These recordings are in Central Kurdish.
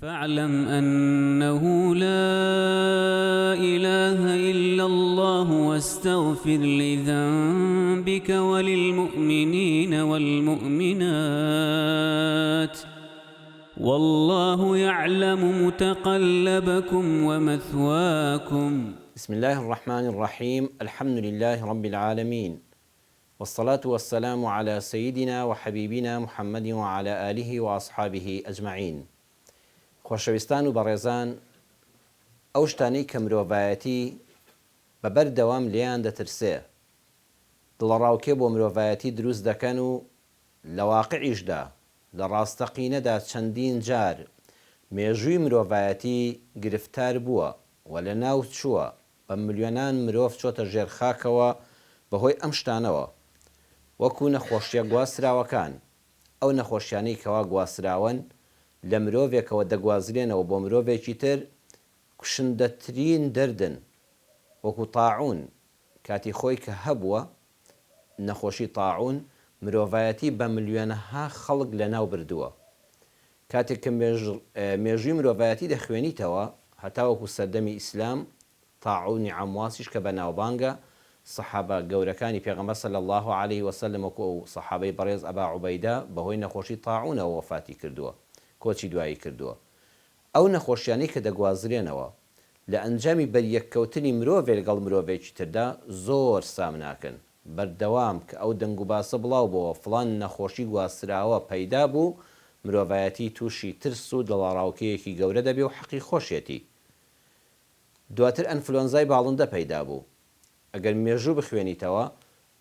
فاعلم أنه لا إله إلا الله واستغفر لذنبك وللمؤمنين والمؤمنات والله يعلم متقلبكم ومثواكم. بسم الله الرحمن الرحيم. الحمد لله رب العالمين، والصلاة والسلام على سيدنا وحبيبنا محمد وعلى آله وأصحابه أجمعين. خۆشەویستان و بەڕێزان، ئەو شتانەی کە مرۆڤایەتی بەبەردەوام لێیان دەترسێ، دڵەڕاوکێ بۆ مرۆڤایەتی دروست دەکەن و لە واقعیشدا لە ڕاستەقینەدا چەندین جار مێژووی مرۆڤایەتی گرفتار بووە و لە ناو چووە، بە ملیۆنان مرۆڤ چۆتە ژێر خاکەوە بەهۆی ئەم شتانەوە، وەکو نەخۆشیە گواسراوەکان. ئەو نەخۆشیانەی کەوا گواسراون لە مرۆڤێکەوە دەگوازرێنەوە بۆ مرۆڤێکی تر، کوشندەترین دەردن، وەکو تاعون. کاتی خۆی کە هەبووە نەخۆشی تاعون، مرۆڤایەتی بە ملیۆنەها خەڵک لە ناو بردووە. کاتێک کە مێژووی مرۆڤایەتی دەخوێنیتەوە، هەتا وەکو سەردەمی ئیسلام، تاعونی عەمواسیش کە بەناوبانگە، سەحابە گەورەکانی پێغەمبەر صلی الله عليه وسلم وەکو سەحابەی بەڕێز ئەبا عوبەیدە بەهۆی نەخۆشی تاعونەوە وەفاتی کردووە، کۆچی دوایی کردووە. ئەو نەخۆشیانەی کە دەگوازرێنەوە لە ئەنجامی بەریەککەوتنی مرۆڤێ لەگەڵ مرۆڤێکی تردا زۆر سام ناکەن. بەردەوام کە ئەو دەنگ و باسە بڵاو بۆەوە فڵان نەخۆشی گواسراوە پەیدا بوو، مرۆڤایەتی تووشی ترس و دڵەڕاوکەیەکی گەورە دەبێ و حەقی خۆشێتی. دواتر ئەنفلۆنزای باڵندە پەیدا بوو. ئەگەر مێژوو بخوێنیتەوە،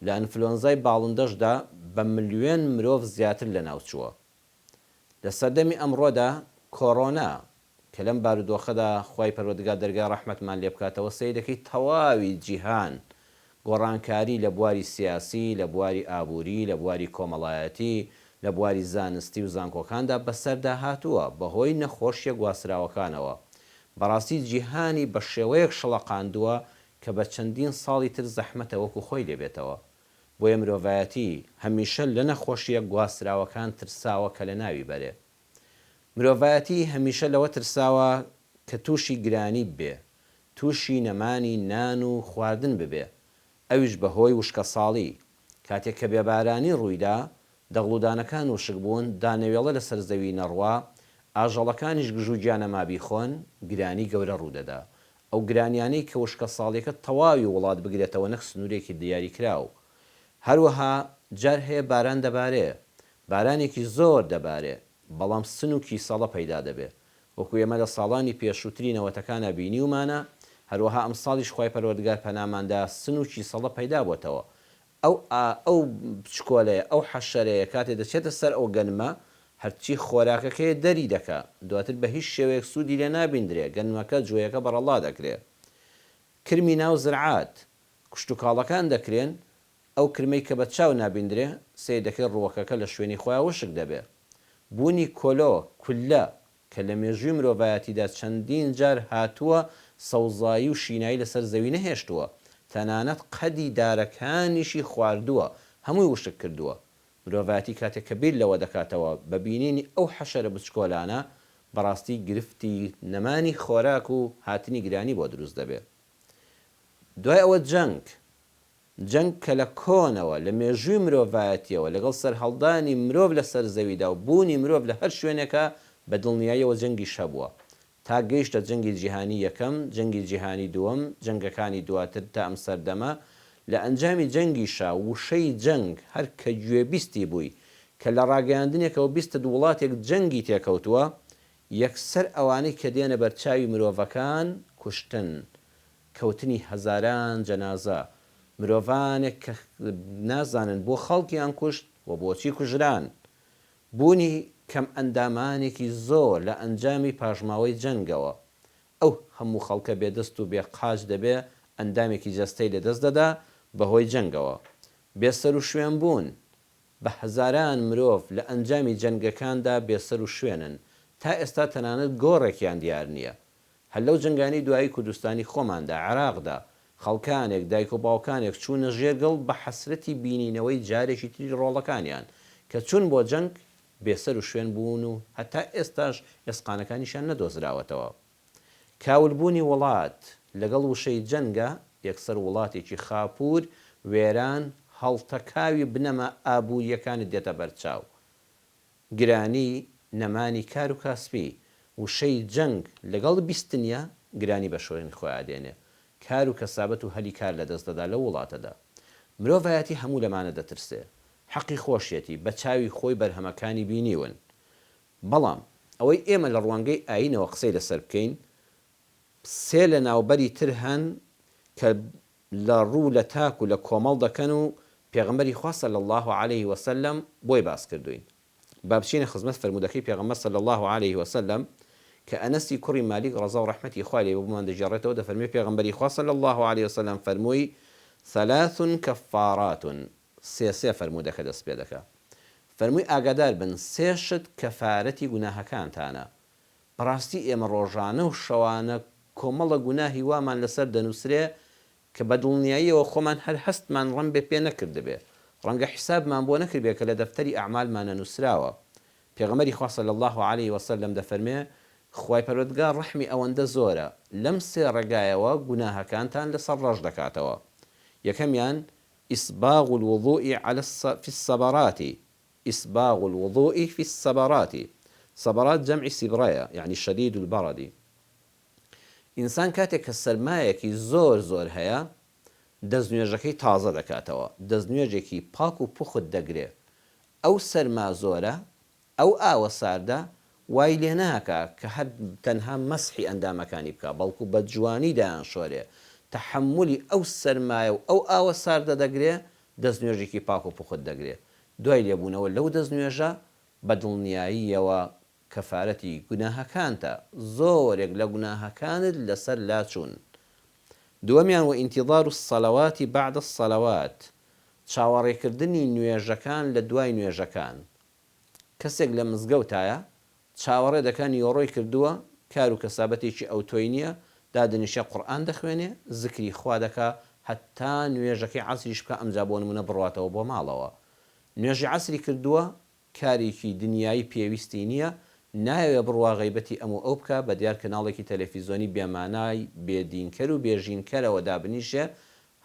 لە ئەنفلۆنزای باڵندەشدا بە ملیۆن مرۆڤ زیاتر لە ناوچووە. لە سەردەمی ئەمڕۆدا کۆڕۆنا کە لەم بارودۆخەدا خوای پەروەردگار دەرگای ڕەحمەتمان لێ بکاتەوە، سەیرەکەی تەواوی جیهان، گۆڕانکاری لە بواری سیاسی، لە بواری ئابووری، لە بواری کۆمەڵایەتی، لە بواری زانستی و زانکۆکاندا بەسەردا هاتووە بەهۆی نەخۆشیە گواسراوەکانەوە. بەڕاستی جیهانی بە شێوەیەک شڵەقاندووە کە بە چەندین ساڵی تر زەحمەتە وەکو خۆی لێبێتەوە. بۆیە مرۆڤایەتی هەمیشە لە نەخۆشیە گواسراوەکان ترساوە کە لە ناوی بەرێ. مرۆڤایەتی هەمیشە لەوە ترساوە کە تووشی گرانی ببێ، تووشی نەمانی نان و خواردن ببێ، ئەویش بەهۆی وشکە ساڵی. کاتێک کە بێبارانی ڕوویدا، دەغڵودانەکان وشک بوون، دانەوێڵە لەسەر زەوی نەڕوا، ئاژەڵەکانیش گژوگیانەما بیخۆن، گرانی گەورە ڕوودەدا. ئەو گرانیانەی کە وشکە ساڵیەکە تەواوی وڵات بگرێتەوە نەک سنوورێکی دیاریکراو. هەروەها جار هەیە باران دەبارێ، بارانێکی زۆر دەبارێ، بەڵام سن و کیسەڵە پەیدا دەبێ، وەکو ئێمە لە ساڵانی پێشووتری نەوەتەکانە بینیومانە. هەروەها ئەم ساڵیش خوای پەروەردگار پەناماندا سن و کیسەڵە پەیدا بۆتەوە. ئەو پچکۆلەیە، ئەو حەشەرەیە کاتێ دەچێتە سەر ئەو گەنمە، هەرچی خۆراکەکەی دەری دەکا، دواتر بە هیچ شێوەیەک سوودی لێ نابیندرێ، گەنمەکە جوۆیەکە بەڕەڵا دەکرێ. کرمی ناو زرعات، کشتتوکاڵەکان دەکرێن، ئەو کرمەی کە بە چاو نابیندرێ، سێدەکەی ڕووەکەکە لە شوێنی خۆیان وشک دەبێ. بوونی کۆلۆ کولە کە لە مێژووی مرۆڤایەتیدا چەندین جار هاتووە، سەوزایی و شینایی لەسەر زەوی نەهێشتووە، تەنانەت قەدی دارەکانیشی خواردووە، هەمووی وشک کردووە. مرۆڤایەتی کاتێک کە بیر لەوە دەکاتەوە بە بینینی ئەو حەشەرە بچکۆلانە، بەڕاستی گرفتی نەمانی خۆراک و هاتنی گرانی بۆ دروست دەبێت. دوای ئەوە جەنگ کە لە کۆنەوە لە مێژووی مرۆڤایەتیەوە لەگەڵ سەر هەڵدانی مرۆڤ لەسەر زەویدا و بوونی مرۆڤ لە هەر شوێنێکە بە دڵنیاییەوە جەنگی شەبووە، تا گەیشتە جەنگی جیهانی یەکەم، جەنگی جیهانی دووەم، جەنگەکانی دواتر تا ئەم سەردەمە. لە ئەنجامی جەنگیشا وشەی جەنگ هەر کە گوێبیستی بووی کە لە ڕاگەیاندنێکەوە 22 وڵاتێک جەنگی تێکەوتووە، یەکسەر ئەوانەی کە دێنە بەرچاوی مرۆڤەکان کوشتن، کەوتنی هەزاران جەنازە، مرۆڤانێک کە نازانن بۆ خەڵکیان کوشت و بۆچی کوژران. بوونی کەم ئەندامانێکی زۆر لە ئەنجامی پاژماوەی جەنگەوە، ئەو هەموو خەڵکە بێدەست و بێقاچ دەبێ، ئەندامێکی جەستەی لەدەست دەدا بەهۆی جەنگەوە. بێسەر و شوێن بوون، بە هەزاران مرۆڤ لە ئەنجامی جەنگەکاندا بێسەر و شوێنن، تا ئێستا تەنانەت گۆڕێکیان دیار نییە. هەر لەو جەنگانی دوایی کوردستانی خۆماندا، عێراقدا، خەڵکانێک دایک و باوکانێک چوونە ژێرگەڵ بە حەسرەتی بینینەوەی جارێکی تری ڕۆڵەکانیان کە چوون بۆ جەنگ بێسەر و شوێن بوون و هەتا ئێستاش ئێسقانەکانیشان نەدۆزراوەتەوە. کاولبوونی وڵات لەگەڵ وشەی جەنگە یەکسەر وڵاتێکی خاپور وێران هەڵتەکاوی بنەمە ئابوووریەکانت دێتە بەرچاو. گرانی نەمانی کار و کاسبی وشەی جەنگ لەگەڵ بیستنیە گرانی بە شوێنی خۆیان دێنێ. کار و کەسابەت و هەلی کار لە دەست دەدا لە وڵاتەدا. مرۆڤایەتی هەموو لەمانە دەترسێ. حەقی خۆشیەتی بە چاوی خۆی بەرهەمەکانی بینیون. بەڵام ئەوەی ئێمە لە ڕوانگەی ئاینەوە قسەی لەسەر بکەین، سێ لە ناوبەری تر هەن کە لە ڕوو لە تاک و لە کۆمەڵ دەکەن و پێغەمبەری خوا صلی الله عليه وسلم بۆی باس کردوین. با بچینە خزمەت فەرمودەکەی پێغەمبەر صلی الله عليه وسلم کە ئەنەسی کوڕی مالیک ڕەزا و ڕەحمەتی خوای لێ بۆمان دەجێڕێتەوە دەفەرمێ پێغەمبەری خوا صلی الله عليه وسلم فەرمووی ثلاث كفارات سێ فەرمودەکە دەست پێ دەکا. فەرمووی ئاگادار بن سێشت کەفارەتی گوناهەکانتانە. بەڕاستی ئێمە ڕۆژانە و شەوانە کۆمەڵە گوناهی وامان لەسەر دەنووسرێ کە بە دڵنیاییەوە خۆمان هەر هەستمان ڕەن بێ پێ نەکردبێ، ڕەنگە حیسابمان بۆ نەکردبێ کە لە دەفتەری ئەعمالمانە نووسراوە. پێغەمبەری خوا صلی الله عليه وسلم دەفەرمێ خوای پەروەردگار ڕەحمی ئەوەندە زۆرە لەم سێ ڕێگایەوە گوناهەکانتان لەسەر ڕەش دەکاتەوە. یەکەمیان إسباغ الوضوء في الصبرات. إسباغ الوضوء في الصبرات. صبرات جمع سبرايا يعني شديد البرد. ئینسان کاتێک کە سەرمایەکی زۆر زۆر هەیە دەستنوێژەکەی تازە دەکاتەوە، دەستنوێژێکی پاک و پوخت دەگرێ. ئەو سەرما زۆرە ئەو ئاوە ساردە وای لێ ناکە کە هەر تەنها مەسحی ئەندامەکانی بکە، بەڵکو بە جوانی دایان شۆرێ. تەحملی ئەو سەرمایە و ئەو ئاوە ساردە دەگرێ، دەستنوێژێکی پاک و پوخت دەگرێ. دوای لێبوونەوە لەو دەستنوێژە بە دڵنیاییەوە کەفارەتی گوناهەکانتە، زۆرێک لە گوناهەکانت لەسەر لاچوون. دووەمیان و ئینتیظار الصەلەواتی بعد الصەلەوات، چاوەڕێکردنی نوێژەکان لە دوای نوێژەکان. کەسێک لە مزگەوتایە چاوەڕێ دەکەن یۆڕۆی کردووە کار و کەسابەتێکی ئەو تۆی نییە، دادنیشە قورئان دەخوێنێ زکری خوا دەکا هەتا نوێژەکەی عەسریش بکە ئەمجا بۆ نمونە بڕواتەوە بۆ ماڵەوە. نوێژی عەسری کردووە کارێکی دنیایی پێویستی نییە، ناوێ بڕوا غەیبەتی ئەم و ئەو بکە بە دیار کەناڵێکی تەلەڤیزۆنی بێمانای بێدینکەر و بێژینکەرەوە دابنیشێ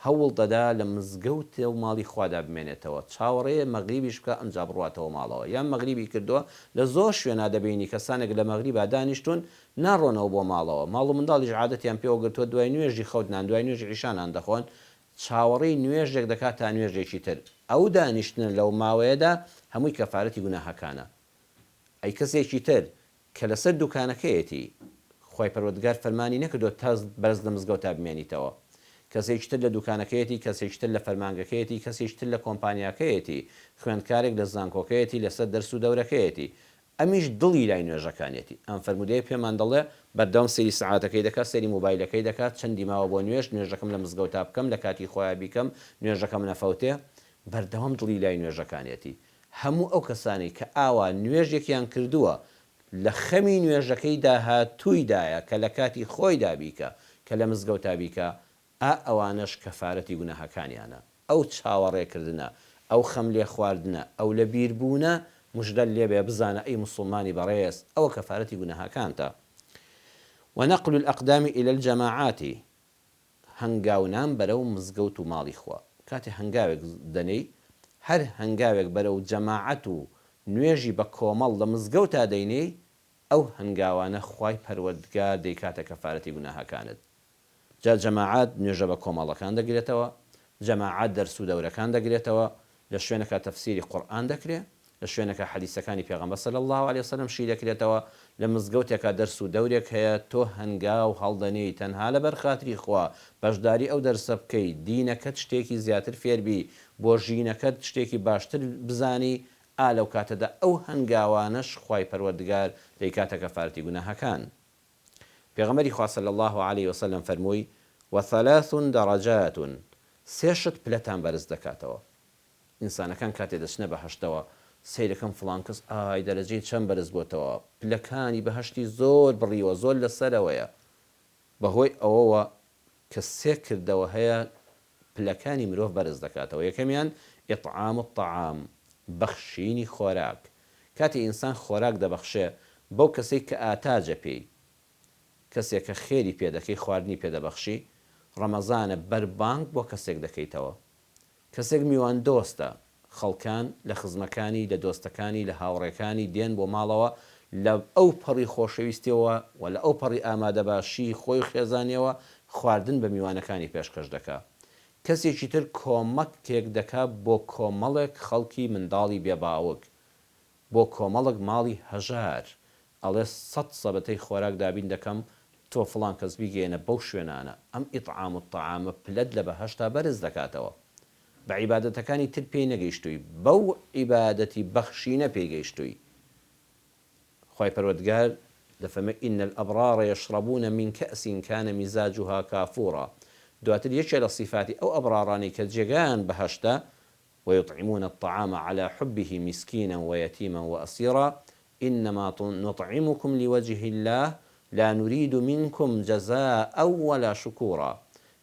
هەوڵ دەدا لە مزگەوتە و ماڵی خوادا بمێنێتەوە، چاوەڕێ مەغریبیش بکە ئەمجا بڕواتەوە ماڵەوە. یان مەغریبی کردووە لە زۆر شوێنە دەبینی کەسانێک لە مەغریبا دانیشتون ناڕۆنەوە بۆ ماڵەوە، ماڵ و منداڵیش عادەتیان پێوە گرتووە دوای نوێژی خەوتنان دوای نوێژی عیشانان دەخۆن، چاوەڕێی نوێژێک دەکات تا نوێژێکی تر. ئەو دانیشتن لەو ماوەیەدا هەمووی کەفارەتی گوناهەکانە. ئەی کەسێکی تر کە لەسەر دوکانەکەیەتی خوای پەروەردگار فەرمانی نەکردو تاز بەرز لە مزگەوتا بمێنیتەوە، کەسێکی تر لە دوکانەکەیەتی، کەسێکی تر لە فەرمانگەکەیەتی، کەسێکی تر لە کۆمپانیاکەیەتی، خوێندکارێک لە زانکۆکەیەتی لەسەر دەرس و دەورەکەیەتی، ئەمیش دڵی لای نوێژەکانێتی. ئەم فەرمودەیە پێمان دەڵێ بەردەوام سەیری سەعاتەکەی دەکات، سەیری موبایلەکەی دەکات، چەندی ماوە بۆ نوێژەکەم لە مزگەوتا بکەم، لە کاتی خۆیان بیکەم، نوێژەکەم نەفەوتێ، بەردەوام دڵی لای نوێژەکانێتی. هەموو ئەو کەسانی کە ئاوا نوێژێکیان کردووە لە خەمی نوێژەکەی داهاتوویدایە کە لە کاتی خۆی دابیکە کە لە مزگەوتا بیکە، ئەوانەش کەفارەتی گوناهەکانیانە. ئەو چاوەڕێکردنە، ئەو خەم لێ خواردنە، ئەو لە بیربوونە مژدە لێبێ بزانە ئەی موسڵمانی بەڕێز ئەوە کەفارەتی گوناهەکانتە. ونقل الأقدام إلى الجماعات، هەنگاونان بەرەو مزگەوت و ماڵی خوا. کاتێ هەنگاوێک دەنەی هەر هەنگاوێک بەرەو جەماعەت و نوێژی بە کۆمەڵ لە مزگەوتا دەینێ، ئەو هەنگاوانە خوای پەروەردگار دەیکاتە کەفارەتی گوناهەکانت. جا جەماعەت نوێژە بە کۆمەڵەکان دەگرێتەوە، جەماعەت دەرس و دەورەکان دەگرێتەوە، لە شوێنەکە تەفسیری قورئان دەکرێت، لە شوێنەکە حەدیسەکانی پێغەمبەر صلی الله عليه وسلم شی دەکرێتەوە، لە مزگەوتێکە دەرس و دەورێک هەیە تۆ هەنگاو هەڵدەنێی تەنها لەبەر خاتری خوا بەشداری ئەو دەرسە بکەی، دینەکەت شتێکی زیاتر فێربی، بۆ ژینەکەت شتێکی باشتر بزانی، لەو کاتەدا ئەو هەنگاوانەش خوای پەروەردگار دەیکاتە کەفارەتی گوناهەکان. پێغەمبەری خوا صلی الله عليه وسلم فەرمووی وثلاث درجات، سێشت پلەتان بەرز دەکاتەوە. ئینسانەکان کاتێ دەچنە بەهەشتەوە سەیرەکەم فڵان کەس ئای دەرەجەی چەند بەرز بۆتەوە، پلەکانی بەهەشتی زۆر بڕیوە، زۆر لەسەرەوەیە، بەهۆی ئەوەوە کە سێ کردەوە هەیە پلەکانی مرۆڤ بەرز دەکاتەوە. یەکەمیان ئیطعام الطعام، بەخشینی خۆراک، کاتی ئینسان خۆراک دەبەخشێ بەو کەسێک کە ئاتاجە پێی، کەسێک کە خێری پێ دەکەی خواردنی پێدەبەخشی، ڕەمەزانە بەربانگ بۆ کەسێک دەکەیتەوە. کەسێک میوان دۆستە، خەڵکان لە خزمەکانی، لە دۆستەکانی، لە هاوڕێکانی دێن بۆ ماڵەوە لە ئەو پەڕی خۆشەویستیەوە و لە ئەو پەڕی ئامادەباشی خۆی خێزانیەوە خواردن بە میوانەکانی پێشکەش دەکا. کەسێکی تر کۆمەکێک دەکات بۆ کۆمەڵێک خەڵکی منداڵی بێباوک، بۆ کۆمەڵک ماڵی هەژار، ئەڵێ 100 سەبەتەی خۆراک دابین دەکەم تۆ فڵان کەس بیگەێنە بەو شوێنانە. ئەم ئیطعام الطعامە پلەت لە بەهەشتا بەرز دەکاتەوە. بە عیبادەتەکانی تر پێی نەگەیشتووی، بەو عیبادەتی بەخشینە پێگەیشتووی. خی پەروەردگار دەفەرمێ ئین الأبرار يشربون من كأس كان مزاجها كافورا. دواتر یەکێ لە صیفاتی ئەو ئەبرارانی کە جێگەیان بەهەشتا ويطعمون الطعام على حبه مسكينا ويتيما وأسيرا إنما نطعمكم لوجه الله لا نريد منكم جزاء ولا شكورا.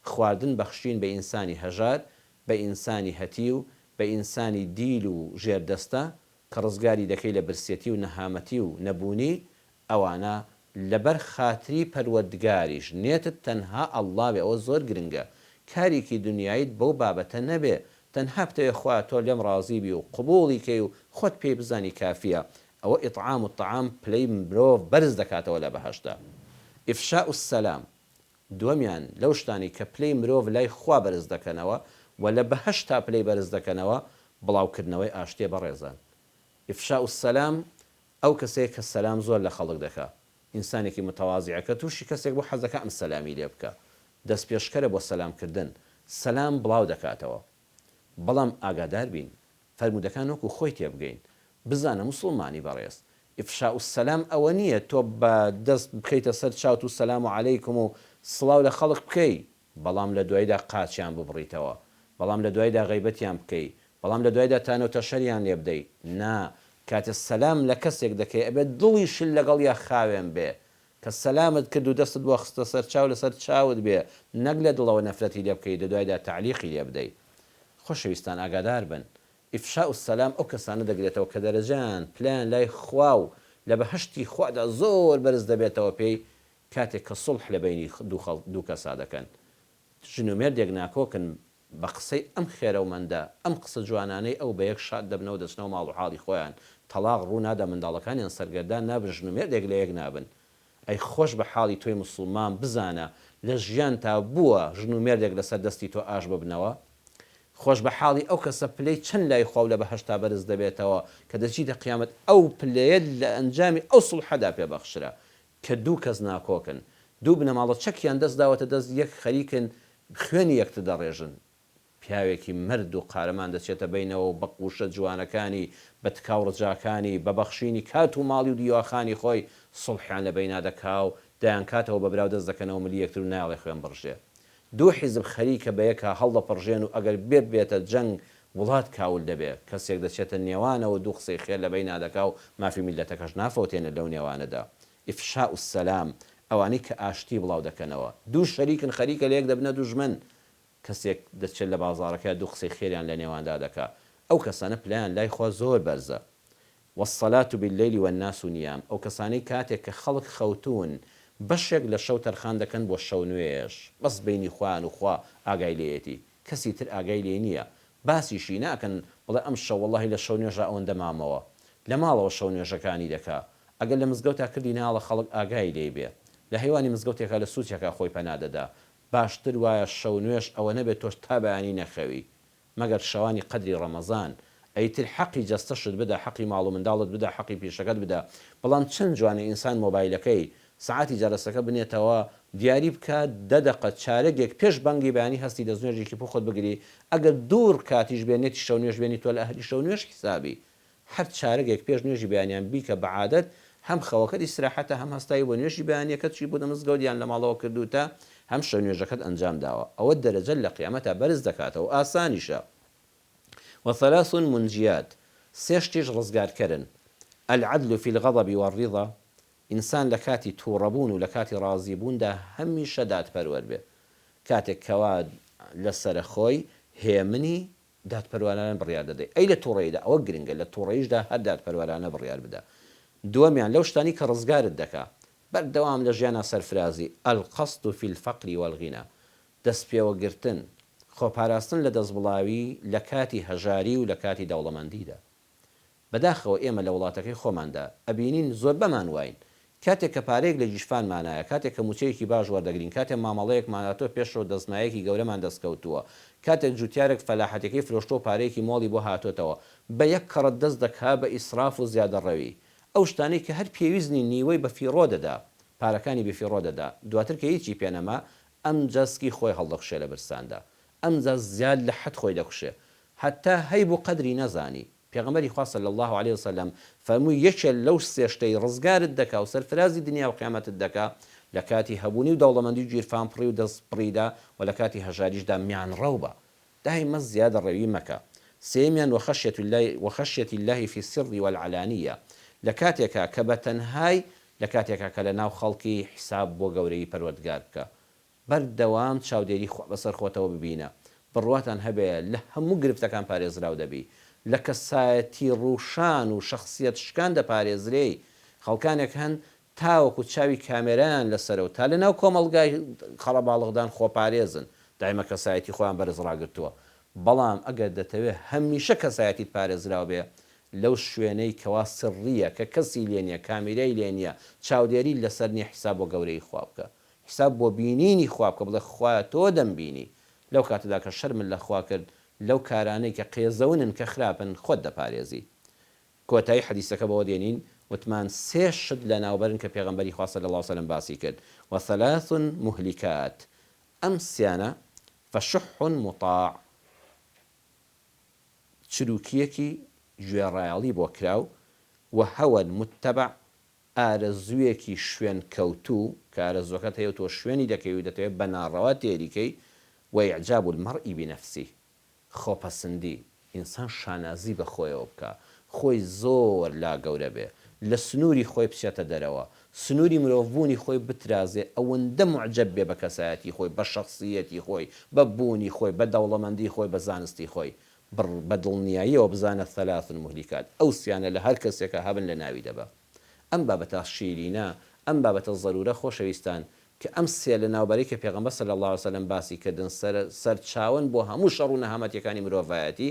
خواردن بەخشین بە ئینسانی هەژار، بە ئینسانی هەتیو، بە ئینسانی دیل و ژێردەستە کە ڕزگاری دەکەی لە برسێتی و نەهامەتی و نەبوونی، ئەوانە لەبەر خاتری پەروەردگاریش نێتت تەنها ئەڵڵا بێ. ئەوە زۆر گرنگە. کارێکی دنیایت بەو بابەتە نەبێ، تەنها بتەوێ خوا تۆ لێم ڕازی بی و قبوڵی کەی و خۆت پێی بزانی کافیە. ئەوە ئیطعام الطعام پلەی مرۆڤ بەرز دەکاتەوە لە بەهەشتا. ئیفشاء السەلام دووەمیان لەو شتانی کە پلەی مرۆڤ لای خوا بەرز دەکەنەوە و لە بەهەشتا پلەی بەرز دەکەنەوە، بڵاوکردنەوەی ئاشتێ بەڕێزان. ئیفشاء السەلام ئەو کەسەیە کە سەلام زۆر لە خەڵک دەکا، ئینسانێکی متەواضیعەکە تووشی کەسێک بۆ حەزەکە ئەم سەلامی لێ بکە، دەست پێشکەرە بۆ سەلامکردن، سەلام بڵاو دەکاتەوە. بەڵام ئاگادار بین، فەرمودەکان وەکو خۆی تێبگەین، بزانە موسڵمانی بەڕێز. ئیفشاء السەلام ئەوە نییە تۆ بە دەست بکەیتە سەر چاوت و سەلام عەلەیکم و سڵاو لە خەڵک بکەی، بەڵام لە دوایدا قاچیان ببڕیتەوە، بەڵام لە دوایدا غەیبەتیان بکەی، بەڵام لە دوایدا تانۆتە شەریان لێ بدەیت. نا، کاتە سەلام لە کەسێک دەکەی ئەبێت دڵی شل لەگەڵ یا خاوێن بێ، کە سەلامت کرد و دەستت بۆ خستە سەر چاو لەسەر چاوت بێ، نەک لە دڵەوە نەفرەتی لێ بکەی، لە دوایدا تعلیقی لێ بدەیت. خۆشەویستان ئاگادار بن، ئیفشاء السەلام ئەو کەسانە دەگرێتەوە کە دەرەجان پلان لای خوا و لە بەهەشتی خوادا زۆر بەرز دەبێتەوە پێی کاتێک کە سڵح لە بینی دوو کەسا دەکەن. ژن و مێردێک ناکۆکن بە قسەی ئەم خێرەومەندە، ئەم قسە جوانانەی ئەو بە یەک شاد دەبنەوە دەچنەوە ماڵ و حاڵی خۆیان، تەلاق ڕوو نادا، منداڵەکانیان سەرگەردان نابن، ژن و مێردێک لە یەک نابن. ئەی خۆش بە حاڵی تۆی موسڵمان بزانە لە ژیان تا بووە ژن و مێردێک لەسەر دەستی تۆ ئاش ببنەوە. خۆش بە حاڵی ئەو کەسە پلەی چەند لای خوا لە بەهەشتا بەرز دەبێتەوە کە دەچیتە قیامەت ئەو پلەیە لە ئەنجامی ئەو سڵحەدا پێبەخشرا کە دوو کەس ناکۆکن، دوو بنەماڵە چەکیان دەست داوەتە دەست یەک خەریکن، خوێنی یەکتر دەڕێژن. پیاوێکی مرد و قارەمان دەچێتە بینەوە و بە قوشە جوانەکانی، بە تکاو ڕجاکانی، بە بەخشینی کات و ماڵی و دیواخانی خۆی سڵحیان لە بەینا دەکا و دایان کاتەوە بە براو دەست دەکەنەوە ملی یەکتر و ناڵێ خوێن بڕژێ. دوو حیزب خەریکە بە یەکە هەڵدەپڕژێن و ئەگەر بێتە جەنگ وڵات کاول دەبێت، کەسێک دەچێتە نێوانەوە دوو قسەی خێر لە بەینا دەکا و مافی میلەتەکەش نافەوتێنێت لەو نێوانەدا. ئیفشاء السەلام ئەوانەی کە ئاشتی بڵاو دەکەنەوە، دوو شەریکن خەریکە لە یەک دەبنە دوژمن، کەسێک دەچێت لە بازاڕەکە دوو قسەی خێریان لە نێواندا دەکا، ئەو کەسانە پلەیان لای خوا زۆر بەرزە. والصلاة بالليل والناس نيام ئەو کەسانەی کاتێک کە خەڵک خەوتون بەشێک لە شەو تەرخان دەکەن بۆ شەو نوێژ، بەس بینی خوان و خوا ئاگای لێیەتی، کەسی تر ئاگای لێ نییە، باسیشی ناکەن بڵێ ئەم شەو وەڵڵاهی لە شەو نوێژە ئەوەندە مامەوە، لە ماڵەوە شەو نوێژەکانی دەکا، ئەگەر لە مزگەوتا کردی ناڵە خەڵک ئاگای لێ بێ، لە هەیوانی مزگەوتێکە لە سووچێکە خۆی پەنادەدا، باشتر وایە شەو نوێژ ئەوە نەبێت تۆش تا بەیانی نەخەوی، مەگەر شەوانی قەدری ڕەمەزان، ئەیتر حەقی جەستەشت بدە، حەقی ماڵ و منداڵت بدە، حەقی پیشەکەت بدە. بەڵام چەند جوانە ئینسان مۆبایلەکەی سعاتی جەرەسەکە بنێتەوە دیاری بکات 10 دقە چارەگێک پێش بانگی بەیانی هەستی دەستنوێژێکی بۆ خۆت بگری، ئەگەر دوور کاتیش بێنێتی شەو نوێژ بێنی تۆ لە ئەهلی شەو نوێژ حسابی، هەر چارەگێک پێش نوێژی بەیانیان بیکە بەعادەت هەم خەوەکەت ئیسراحەتە، هەم هەستایی بۆ نوێژی بەیانیەکەت چی بۆ مزگەوتیان لە ماڵەوە کردوتە، هەم شەو نوێژەکەت ئەنجام داوە، ئەوە دەرەجە لە قیامەتە بەرز دەکاتەوە، ئاسانیشە. وثلاث منجيات سێشتیش ڕزگارکەرن. العدل في الغضب والرضا ئینسان لە کاتی تووڕەبوون و لە کاتی ڕازیبووندا هەمیشە دادپەروەر بێ، کاتێک کەوا لەسرە خۆی هێمنی دادپەروەرانە بڕیار دەدەی ئەی لە تووڕێیدا ئەوە گرنگە لە تووڕێیشدا هەر دادپەروەرانە بڕیار بدە. دووەمیان لەو شتانی کە ڕزگارت دەکا بەردەوام لە ژیانە سەرفرازی القەسد فی الفەقر والغینا، دەست پێوەگرتن خۆپاراستن لە دەستبڵاوی لە کاتی هەژاری و لە کاتی دەوڵەمەندیدا. بەداخەوە ئێمە لە وڵاتەکەی خۆماندا ئەبینین زۆر بەمان واین کاتێک کە پارێک لە جیشفانمانایە، کاتێک کە موچەیەکی باش وەردەگرین، کاتێک مامەڵەیەکماناتۆ پێشەوە دەستمایەکی گەورەمان دەستکەوتووە، کاتێک جوتیارێک فەلاحەتەکەی فرۆشتۆ و پارەیەکی مۆڵی بۆ هاتۆتەوە بە یەک کەڕەت دەست دەکا بە ئیسراف و زیادەڕەوی، ئەو شتانەی کە هەر پێویستنی نیوەی بە فیڕۆ دەدا، پارەکانی بەفیڕۆ دەدا، دواتر کە هیچی پێنەما ئەم جەسکی خۆی هەڵدەخشێ لە برساندا، ئەم جەس زیاد لە حەد خۆی دەخشێ حتا هەی بۆ قەدری نەزانی. پێغەمبەری خوا صلی الله عليه وسلم فەرمووی یەکێک لەو سێ شتەی ڕزگارت دەکا و سەرفرازی دنیا و قیامەتت دەکا لە کاتی هەبوونی و دەوڵەمەندی و گیرفان پڕی و دەست پڕیدا و لە کاتی هەژاریشدا میان ڕەو بە، دائیمە زیادە ڕەوی مەکە. سێمیان وخەشیەتی الله فی السر والعلانیە، لە کاتێکا کە بەتەنهای لە کاتێکا کە لە ناو خەڵکی حساب بۆ گەورەی پەروەردگار بکە، بەردەوام چاودێری بەسەر خۆتەوە ببینە، بڕواتان هەبێ لە هەموو گرفتەکان پارێزراو دەبی، لە کەسایەتی ڕوشان و شخصیت شکان دەپارێزرێی. خەڵکانێک هەن تاوەکو چاوی کامێرایان لەسەرە و تا لە ناو کۆمەڵگای خەڵەباڵغدان خۆپارێزن، دایمە کەسایەتی خۆیان بەرز ڕاگرتووە. بەڵام ئەگەر دەتەوێت هەمیشە کەسایەتیت پارێزراو بێ لەو شوێنەی کەوا سڕیە کە کەسی لێ نییە، کامیرای لێ نییە، چاودێری لەسەر نیە حیساب بۆ گەورەی خوا بکە، حیساب بۆ بینینی خوا بکە، بڵێ خوایە تۆ دەمبینی. لەو کاتەدا کە شەرمت لە خوا کرد لەو کارانەی کە قێزەونن کە خراپن خۆت دەپارێزی. کۆتایی حەدیسەکە بەوە دێنین وتمان سێ شت لە ناوبەرن کە پێغەمبەری خوا صلی الله عليه وسلم باسی کرد وثلاث مهلكات، ئەم سیانە فشح مطاع، چروکیەکی گوێڕایەڵی بۆ کراو، و هەوە متتەبع، ئارەزوویەکی شوێن کەوتوو کە ئارەزوەکەت هەیە تۆ شوێنی دەکەی و دەتەوێت بە ناڕەوا تێریکەی، وإعجاب المرء بنفسه، خۆپەسندی، ئینسان شانازی بە خۆیەوە بکە، خۆی زۆر لا گەورە بێ، لە سنووری خۆی بچێتە دەرەوە، سنووری مرۆڤبوونی خۆی بترازێ، ئەوەندە معجب بێ بە کەسایەتی خۆی، بە شخصیەتی خۆی، بە بوونی خۆی، بە دەوڵەمەندی خۆی، بە زانستی خۆی، بە دڵنیاییەوە بزانە ثەلاث مهلیکات، ئەو سیانە لە هەر کەسێکە هەبن لە ناوی دەبە. ئەم بابەتە شیرینە، ئەم بابەتە ضرورە خۆشەویستان کە ئەم سێ لە ناوبەری کە پێغەمبەر صلی الله عليه وسلم باسی کردن سەرچاون بۆ هەموو شەڕ و نەهامەتیەکانی مرۆڤایەتی.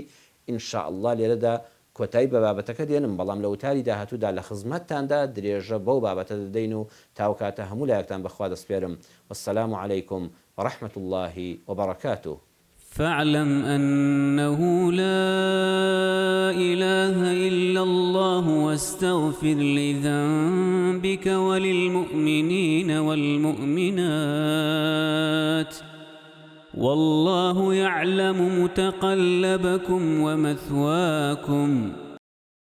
ئینشاء الله لێرەدا کۆتایی بە بابەتەکە دێنم، بەڵام لە وتاری داهاتوودا لە خزمەتتاندا درێژە بەو بابەتە دەدەین و تاوکاتە هەموو لایەکتان بەخوا دەسپێرم. والسلام عليكم ورحمة الله وبركاته. فاعلم أنه لا إله إلا الله واستغفر لذنبك وللمؤمنين والمؤمنات والله يعلم متقلبكم ومثواكم